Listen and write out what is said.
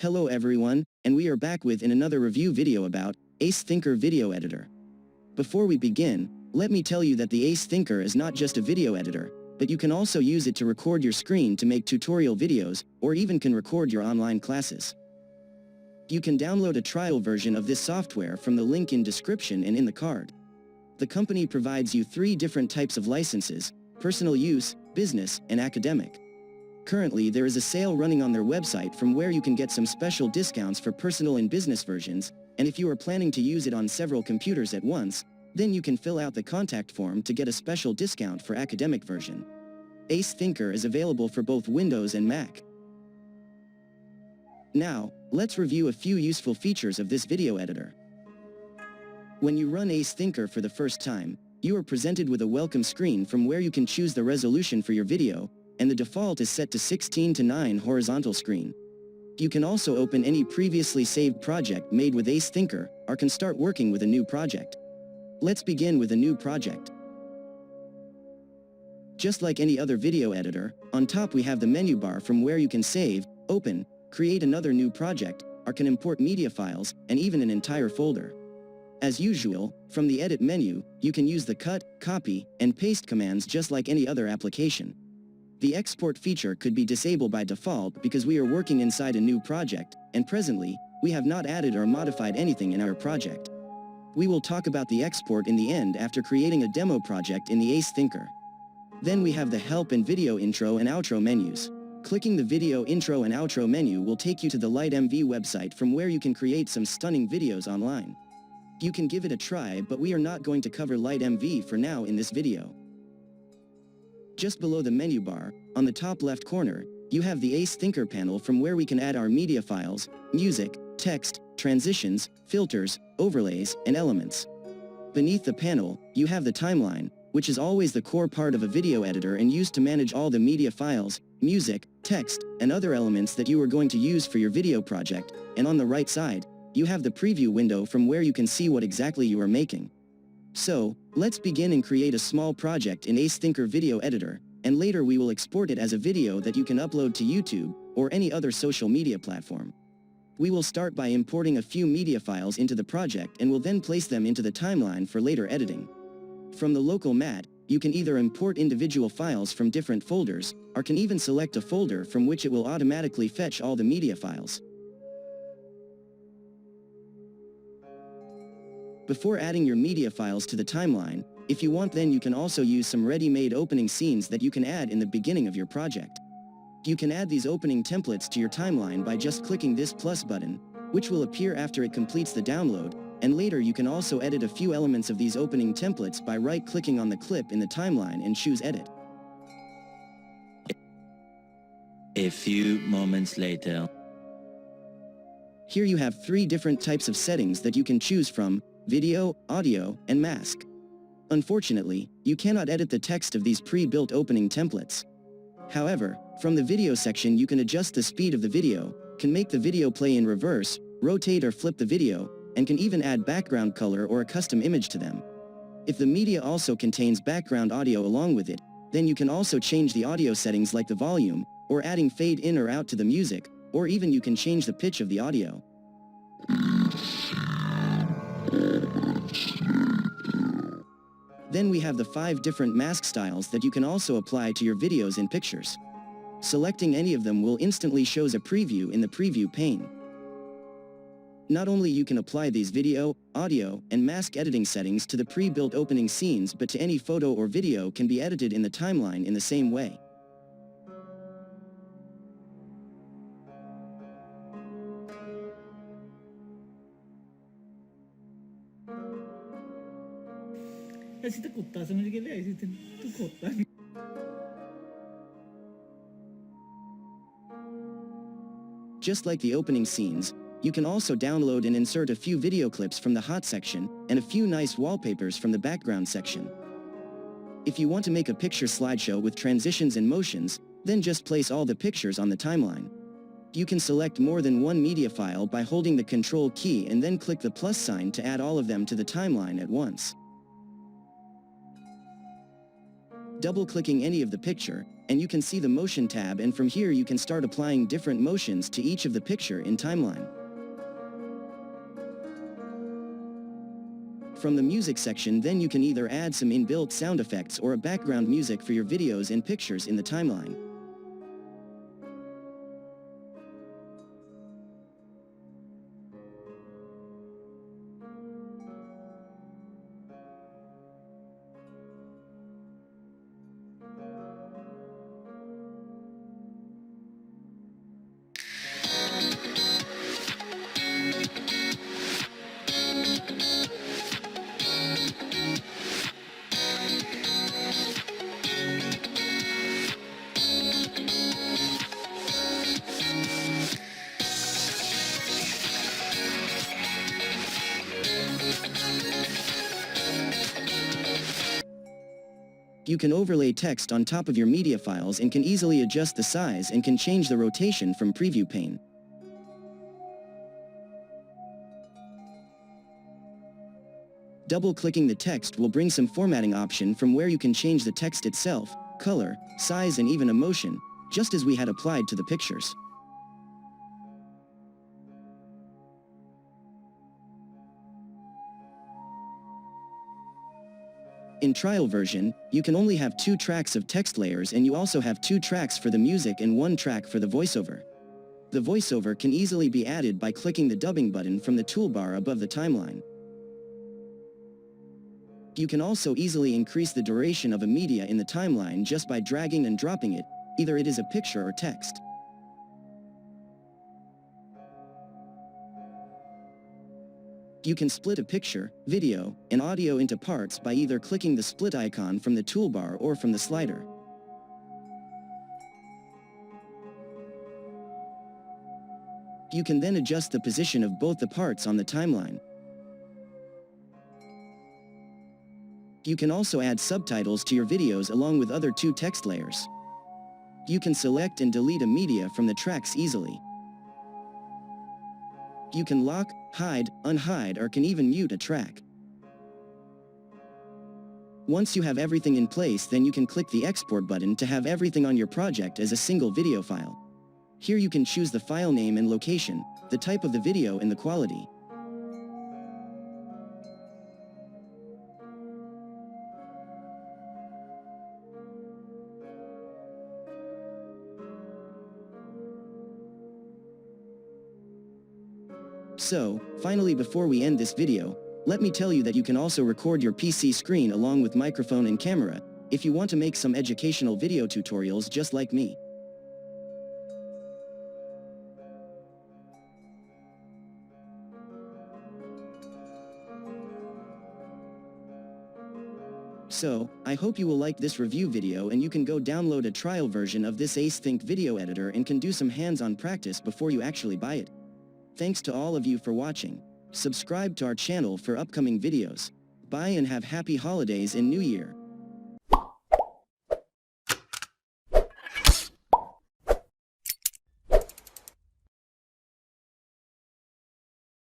Hello everyone, and we are back with another review video about Ace Thinker Video Editor. Before we begin, let me tell you that the Ace Thinker is not just a video editor, but you can also use it to record your screen to make tutorial videos, or even can record your online classes. You can download a trial version of this software from the link in description and in the card. The company provides you 3 different types of licenses: personal use, business, and academic. Currently there is a sale running on their website from where you can get some special discounts for personal and business versions, and if you are planning to use it on several computers at once, then you can fill out the contact form to get a special discount for academic version. Ace Thinker is available for both Windows and Mac. Now, let's review a few useful features of this video editor. When you run Ace Thinker for the first time, you are presented with a welcome screen from where you can choose the resolution for your video, and the default is set to 16:9 horizontal screen. You can also open any previously saved project made with Ace Thinker, or can start working with a new project. Let's begin with a new project. Just like any other video editor, on top we have the menu bar from where you can save, open, create another new project, or can import media files, and even an entire folder. As usual, from the edit menu, you can use the cut, copy, and paste commands just like any other application. The export feature could be disabled by default because we are working inside a new project, and presently, we have not added or modified anything in our project. We will talk about the export in the end after creating a demo project in the Ace Thinker. Then we have the help and video intro and outro menus. Clicking the video intro and outro menu will take you to the LightMV website from where you can create some stunning videos online. You can give it a try, but we are not going to cover LightMV for now in this video. Just below the menu bar, on the top left corner, you have the Ace Thinker panel from where we can add our media files, music, text, transitions, filters, overlays, and elements. Beneath the panel, you have the timeline, which is always the core part of a video editor and used to manage all the media files, music, text, and other elements that you are going to use for your video project, and on the right side, you have the preview window from where you can see what exactly you are making. So, let's begin and create a small project in Ace Thinker Video Editor, and later we will export it as a video that you can upload to YouTube, or any other social media platform. We will start by importing a few media files into the project and will then place them into the timeline for later editing. From the local mat, you can either import individual files from different folders, or can even select a folder from which it will automatically fetch all the media files. Before adding your media files to the timeline, if you want, then you can also use some ready-made opening scenes that you can add in the beginning of your project. You can add these opening templates to your timeline by just clicking this plus button, which will appear after it completes the download, and later you can also edit a few elements of these opening templates by right-clicking on the clip in the timeline and choose Edit. A few moments later. Here you have 3 different types of settings that you can choose from: video, audio, and mask. Unfortunately, you cannot edit the text of these pre-built opening templates. However, from the video section you can adjust the speed of the video, can make the video play in reverse, rotate or flip the video, and can even add background color or a custom image to them. If the media also contains background audio along with it, then you can also change the audio settings like the volume, or adding fade in or out to the music, or even you can change the pitch of the audio. Then we have the 5 different mask styles that you can also apply to your videos and pictures. Selecting any of them will instantly shows a preview in the preview pane. Not only you can apply these video, audio, and mask editing settings to the pre-built opening scenes, but to any photo or video can be edited in the timeline in the same way. ऐसे तो कुत्ता समझ के ले ऐसे तो कुत्ता नहीं. Just like the opening scenes, you can also download and insert a few video clips from the hot section, and a few nice wallpapers from the background section. If you want to make a picture slideshow with transitions and motions, then just place all the pictures on the timeline. You can select more than one media file by holding the Control key and then click the plus sign to add all of them to the timeline at once. double-clicking any of the picture, and you can see the motion tab, and from here you can start applying different motions to each of the picture in timeline. From the music section, then you can either add some inbuilt sound effects or a background music for your videos and pictures in the timeline. You can overlay text on top of your media files and can easily adjust the size and can change the rotation from preview pane. Double-clicking the text will bring some formatting option from where you can change the text itself, color, size and even emotion, just as we had applied to the pictures. In trial version, you can only have 2 tracks of text layers, and you also have 2 tracks for the music and 1 track for the voiceover. The voiceover can easily be added by clicking the dubbing button from the toolbar above the timeline. You can also easily increase the duration of a media in the timeline just by dragging and dropping it, either it is a picture or text. You can split a picture, video, and audio into parts by either clicking the split icon from the toolbar or from the slider. You can then adjust the position of both the parts on the timeline. You can also add subtitles to your videos along with other 2 text layers. You can select and delete a media from the tracks easily. You can lock, hide, unhide, or can even mute a track. Once you have everything in place, then you can click the export button to have everything on your project as a single video file. Here you can choose the file name and location, the type of the video and the quality. So, finally, before we end this video, let me tell you that you can also record your PC screen along with microphone and camera, if you want to make some educational video tutorials just like me. So, I hope you will like this review video, and you can go download a trial version of this AceThink video editor and can do some hands-on practice before you actually buy it. Thanks to all of you for watching. Subscribe to our channel for upcoming videos. Bye and have happy holidays and New Year.